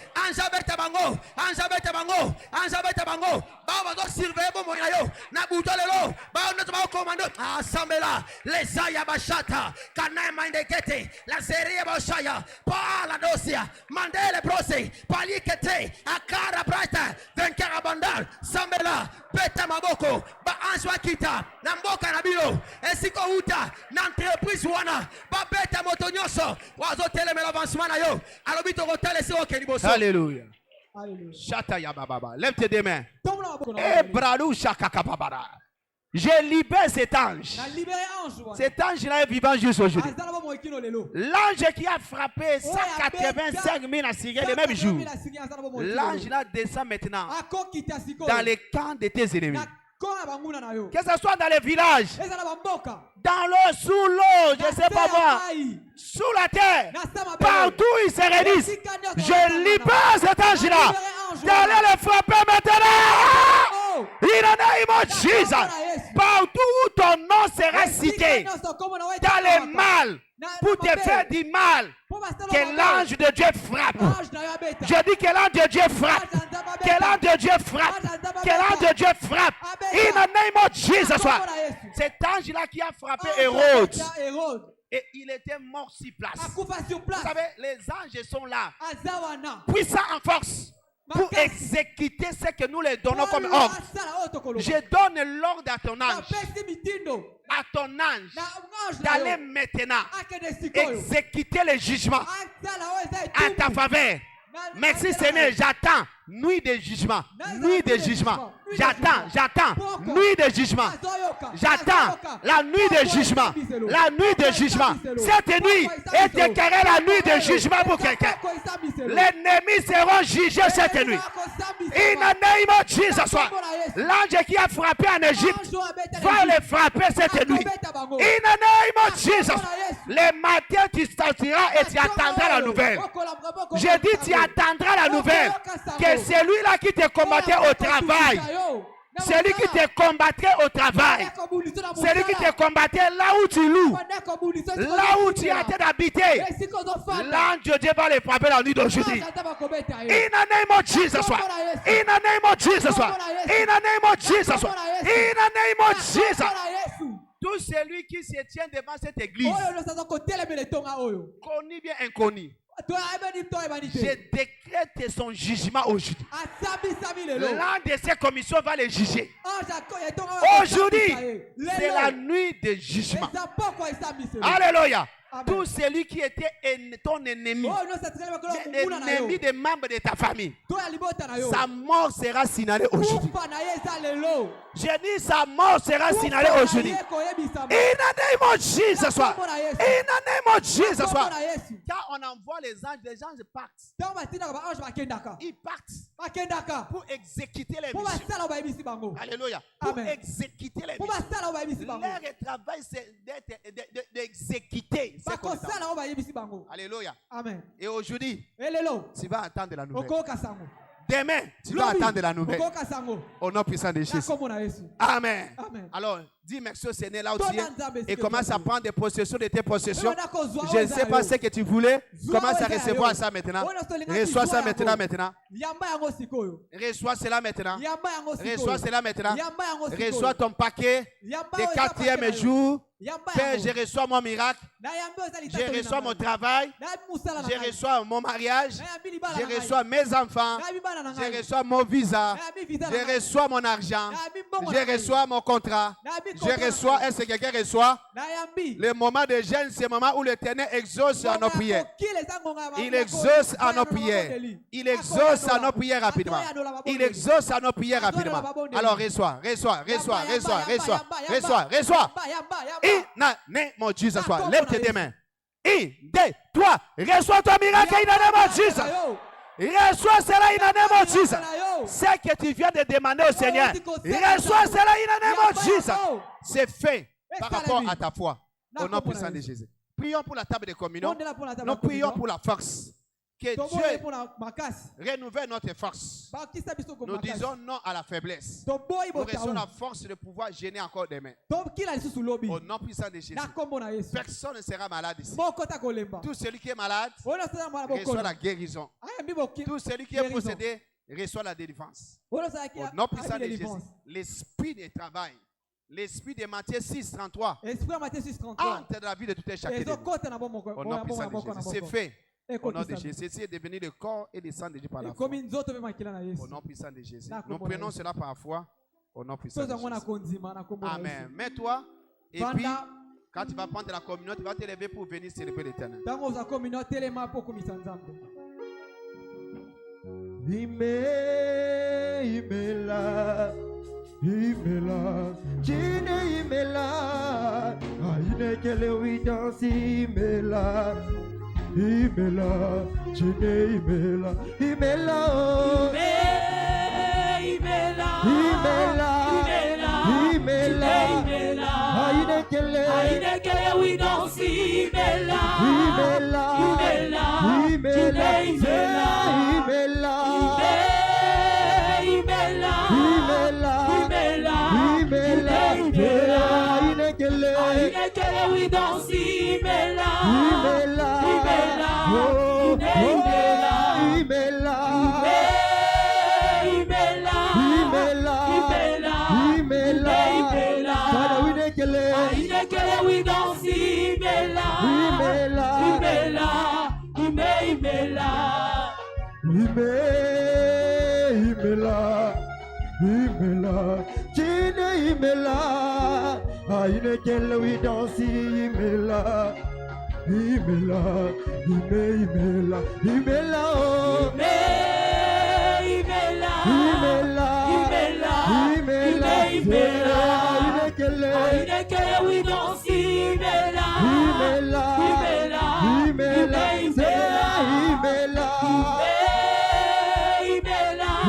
ba bazo surveiller bomo na yo na butolelo ba inoso ba commando assemblea les aya bashata kana mindekete la serie bashaya pa la dosia mandele brose palikete akara brata venkara bandal sambela beta maboko ba anjwa kita na mboka na bilo esiko uta na entreprise wana ba beta motonyoso wazo telemela avancement na yo alobi to hôtel esi okeni boso. Alléluia. Chata ya baba. Lève tes deux mains. Et bralou chakaka babara. Je libère cet ange. Cet ange-là est vivant juste aujourd'hui. L'ange qui a frappé 185 000 à Syrie le même jour. L'ange-là descend maintenant dans les camps de tes ennemis. Que ce soit dans les villages, dans l'eau, sous l'eau, je ne sais pas moi, sous la terre, partout ils se réunissent. Je libère cet ange-là d'aller le frapper maintenant. In the name of Jesus. partout où ton nom sera cité, dans les mal, pour te faire du mal, que l'ange de Dieu frappe. Je dis que l'ange de Dieu frappe. Que l'ange de Dieu frappe. Que l'ange de Dieu frappe. In the name of Jesus. Cet ange-là qui a frappé Hérode. Et il était mort sur place. Vous savez, les anges sont là, puissants en force, pour exécuter ce que nous les donnons comme ordre. Je donne l'ordre à ton ange, d'aller maintenant exécuter les jugements à ta faveur. Merci Seigneur, j'attends nuit de jugement, nuit de jugement. J'attends nuit de jugement. J'attends la nuit de jugement, la nuit de jugement. Cette nuit est déclarée la nuit de jugement pour quelqu'un. Les ennemis seront jugés cette nuit. In the name of Jesus. L'ange qui a frappé en Égypte va les frapper cette nuit. In the name of Jesus. Le matin tu sortiras et tu attendras la nouvelle. Je dis tu attendras la nouvelle. Que celui-là qui te combattait au travail, celui qui te combattrait au travail, celui qui te combattait là où tu loues, là où tu as été d'habiter, l'ange de Dieu va les frapper la nuit d'aujourd'hui. In the name of Jesus. In the name of Jesus. In the name of Jesus. In the name of Jesus. Tout celui qui se tient devant cette église, connu bien inconnu, je décrète son jugement aujourd'hui. L'un de ces commissions va les juger. Aujourd'hui, c'est la nuit de jugement. Alléluia. Tout celui qui était ton ennemi, l'ennemi des membres de ta famille, sa mort sera signalée aujourd'hui. J'ai dit sa mort sera signalée aujourd'hui. In the name of Jesus. In the name of Jesus. Quand on envoie les anges partent. Ils partent pour exécuter les missions. Alléluia. Pour exécuter les missions. Leur travail, c'est d'exécuter. Alléluia. Amen. Et aujourd'hui, tu vas attendre la nouvelle. Demain, tu vas attendre la nouvelle. Au nom puissant de Jésus. Amen. Alors, dis merci au Seigneur là où tu es et commence à prendre des possessions de tes possessions. Je ne sais pas ce que tu voulais. Commence à recevoir ça maintenant. Reçois ça maintenant. Reçois cela maintenant. Reçois cela maintenant. Reçois ton paquet des 4e jours. Père, je reçois mon miracle. Je reçois mon travail. Je reçois mon mariage. Je reçois mes enfants. Je reçois mon visa. Je reçois mon argent. Je reçois mon contrat. Je reçois. Est-ce que quelqu'un reçoit? Le moment de jeûne, c'est le moment où l'Éternel exauce à nos prières. Il exauce à nos prières. Il exauce à nos prières rapidement. Il exauce à nos prières rapidement. Alors reçois. In the name of Jesus. Lève tes mains. 1, 2, 3. Reçois ton miracle in the name of Jesus. Reçois cela in the name of Jesus. Ce que tu viens de demander au Seigneur, reçois cela in the name of Jesus. C'est fait par rapport à ta foi. Au nom puissant de Jésus. Prions pour la table de communion. Nous prions pour la force. Que Dieu renouvelle notre force. Nous disons non à la faiblesse. Nous recevons la force de pouvoir gêner encore demain. Au nom puissant de Jésus. Personne ne sera malade ici. Tout celui qui est malade reçoit la guérison. Tout celui qui est possédé reçoit la délivrance. Au nom puissant de Jésus. L'esprit de travail. L'esprit de Matthieu 6:33 entre dans la vie de tout un chacun. Au nom puissant de Jésus. C'est fait. Au nom de Jésus, ceci est devenu le corps et le sang de Dieu par la foi. Au nom puissant de Jésus. Nous prenons cela par la foi. Au nom puissant de Jésus. Amen. Mets-toi. Et puis, quand tu vas prendre la communion, tu vas te lever pour venir célébrer l'Éternel. Imela, Chine Imela, Imela, Aïne kele we don't see Imela, Imela, Imela, Inekele, Inekele, we don't see Imela, Imela, Imela, oh, Imela, Imela, Imela, Imela, Imela, Imela, Imela, Father, Inekele, Inekele, we don't see Imela, Imela, Imela, Imela, Imela, Imela, Chine Imela, Inekele, we don't see Imela, Imela, Imela, Imela, oh, Imela, Imela, Imela, Imela, Inekele, Inekele, we don't see Imela, Imela, Imela, Imela, Imela, Imela,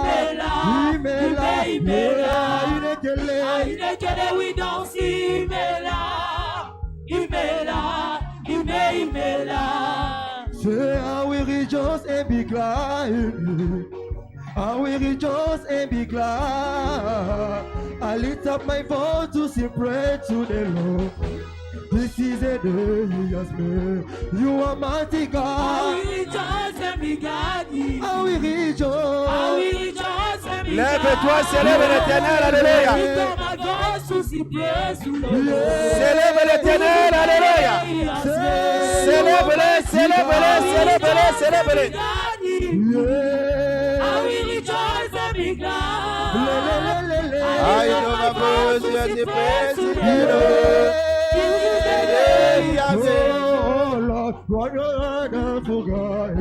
Imela, Imela, Inekele, Inekele, we don't see Imela, Imela, Imela. Say, I will rejoice and be glad. I will rejoice and be glad. I lift up my voice to sing praise to the Lord. This is a day He has made. You are mighty I God. will rejoice and be glad. I will rejoice. I will rejoice and be glad. Lève-toi, célèbre l'Éternel, alléluia. Lift up my voice to sing praise to the Lord. Célèbre l'Éternel, alléluia. Célèbre-le, célèbre-le, célèbre-le, célèbre-le. Yeah. I will rejoice and be glad. I know my voice, you are the praise. Oh Lord, what a wonderful God.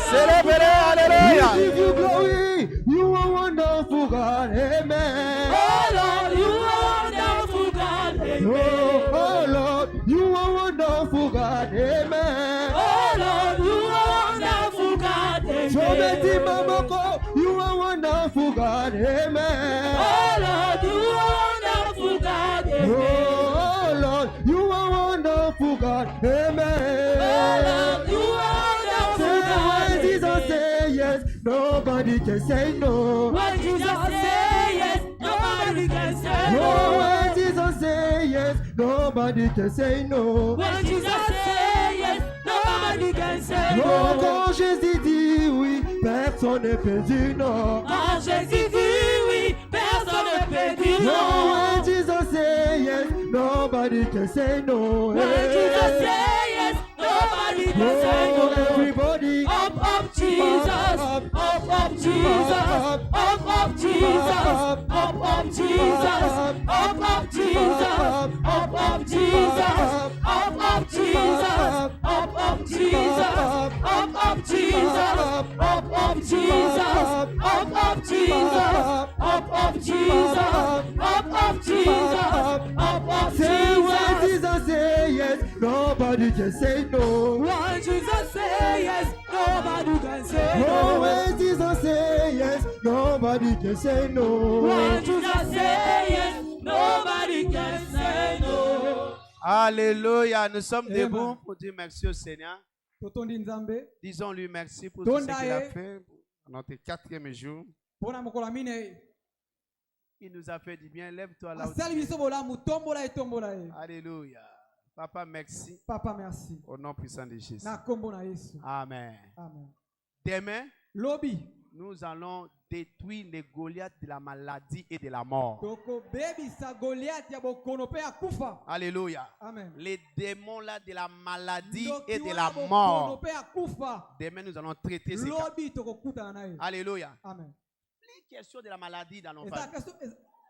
Célèbre-le, alléluia. We give you glory. You are wonderful God. Amen. Oh Lord, you are wonderful God. Amen. Oh Lord, you are wonderful God. Amen. Oh Lord, you are wonderful God. Shobeti Amen. Mamako, you are wonderful God. Amen. Oh Lord, you are wonderful God. Amen. Oh Lord, you are wonderful God. Amen. Oh Lord, you are wonderful God. When Jesus say yes, nobody can say no. When Jesus say yes, nobody can say Oh, no. when Jesus say yes, nobody can say no. When Jesus say yes, nobody can say Oh, no. quand Jésus dit oui, personne ne peut dire non. Quand Jésus dit oui, personne ne peut dire Oh, non. when Jesus say yes, nobody can say no. When Jesus say yes, nobody can say Oh, no. everybody, Up, Jesus, up, Jesus, up, Jesus, up, Jesus, up, Jesus, up, Jesus, up, Jesus, up, Jesus, up, Jesus, up, Jesus, up, Jesus, up, Jesus, up, Jesus, up, say when Jesus. Jesus say yes, nobody can say no. When Jesus say yes, nobody can say Oh, no. when Jesus say yes, nobody can say no. When Jesus say yes, nobody can say no. Alléluia. Nous sommes Amen. debout pour dire merci au Seigneur. Totondi Nzambe, Disons-lui merci pour tout ce Tonda qu'il a ye. fait pour notre 4e jour. pona mokolo mine, Il nous a fait du bien. Lève-toi là où tu asali es. biso bolamu, tombola ye. Alléluia. Papa, merci. Papa, merci. Au nom puissant de Jésus. Na kombo na Yesu. Amen. Amen. Demain, Lobi, nous allons détruire les Goliaths de la maladie et de la mort. toko baby sa Goliath ya bokono pe akufa. Alléluia. Amen. Les démons là de la maladie Ndoki et de wana la bokono mort. pe akufa. Demain, nous allons traiter ces cas. Lobi toko kuta na ye. Alléluia. Amen. Les questions de la maladie dans nos Eza familles. kaso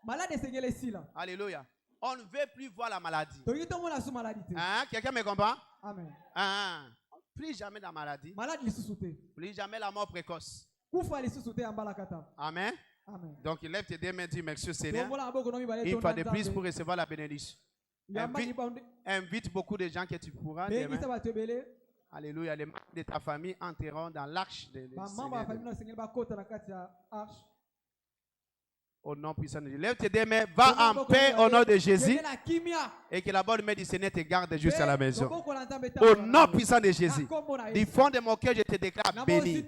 malade esengele sila. Alléluia. On ne veut plus voir la maladie. Toki tomona su maladie te. Hein? Quelqu'un me comprend? Amen. Hein? Plus jamais la maladie. Malade lisusu te. Plus jamais la mort précoce. Kufa lisusu te ambala kata. Amen. Amen. Donc, lève tes deux mains, dis merci au Seigneur. Tombola maboko no mibale Une fois de tonda plus Nzambe. pour recevoir la bénédiction. Yamba Invite, libande. invite beaucoup de gens que tu pourras. Bengi Demain. sa bato ebele. Alléluia. Les membres de ta famille entreront dans l'arche de Maman ba famille na sengeli bakota na kati ya arche. Au nom puissant de Dieu. Lève tes deux mains. Va en paix au nom de Jésus. Et que la bonne main du Seigneur te garde jusqu'à la maison. Au nom puissant de Jésus. Du fond de mon cœur, je te déclare béni.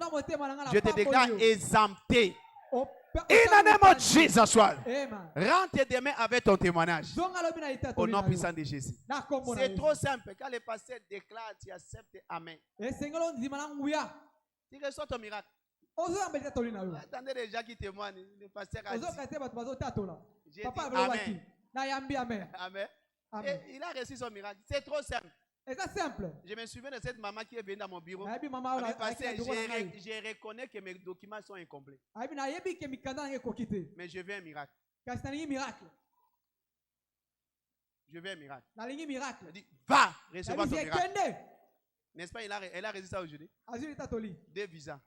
Je te déclare exempté In the name of Jesus. Rentre demain avec ton témoignage. Au nom puissant de Jésus. C'est trop simple. Quand le pasteur déclare, tu acceptes. Amen. Tu reçois ton miracle. Attendez les gens qui témoignent. Le pasteur a dit. J'ai dit Amen. Amen. Et il a reçu son miracle. C'est trop simple. Je me souviens de cette maman qui est venue dans mon bureau. Je reconnais que mes documents sont incomplets. Mais je veux un miracle. Je veux un miracle. Elle dit, va recevoir ton miracle. N'est-ce pas, elle a reçu ça aujourd'hui? 2 visas.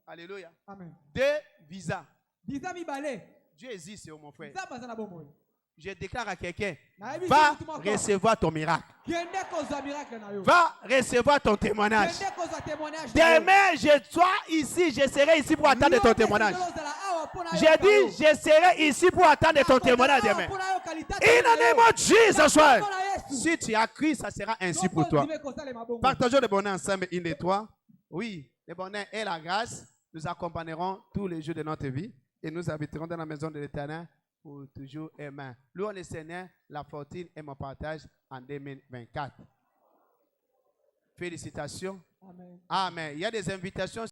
Alléluia. 2 visas. Dieu existe, mon frère. Je déclare à quelqu'un, va recevoir ton miracle. Va recevoir ton témoignage. Demain, je serai ici pour attendre ton témoignage. J'ai dit, je serai ici pour attendre ton témoignage demain. In the name of Jesus. Si tu as cru, ça sera ainsi pour toi. Partageons le bonheur ensemble, 1 et 3. Oui, le bonheur et la grâce nous accompagneront tous les jours de notre vie et nous habiterons dans la maison de l'Éternel pour toujours. Amen. Louons le Seigneur, la fortune et mon partage en 2024. Félicitations. Amen. Amen. Il y a des invitations.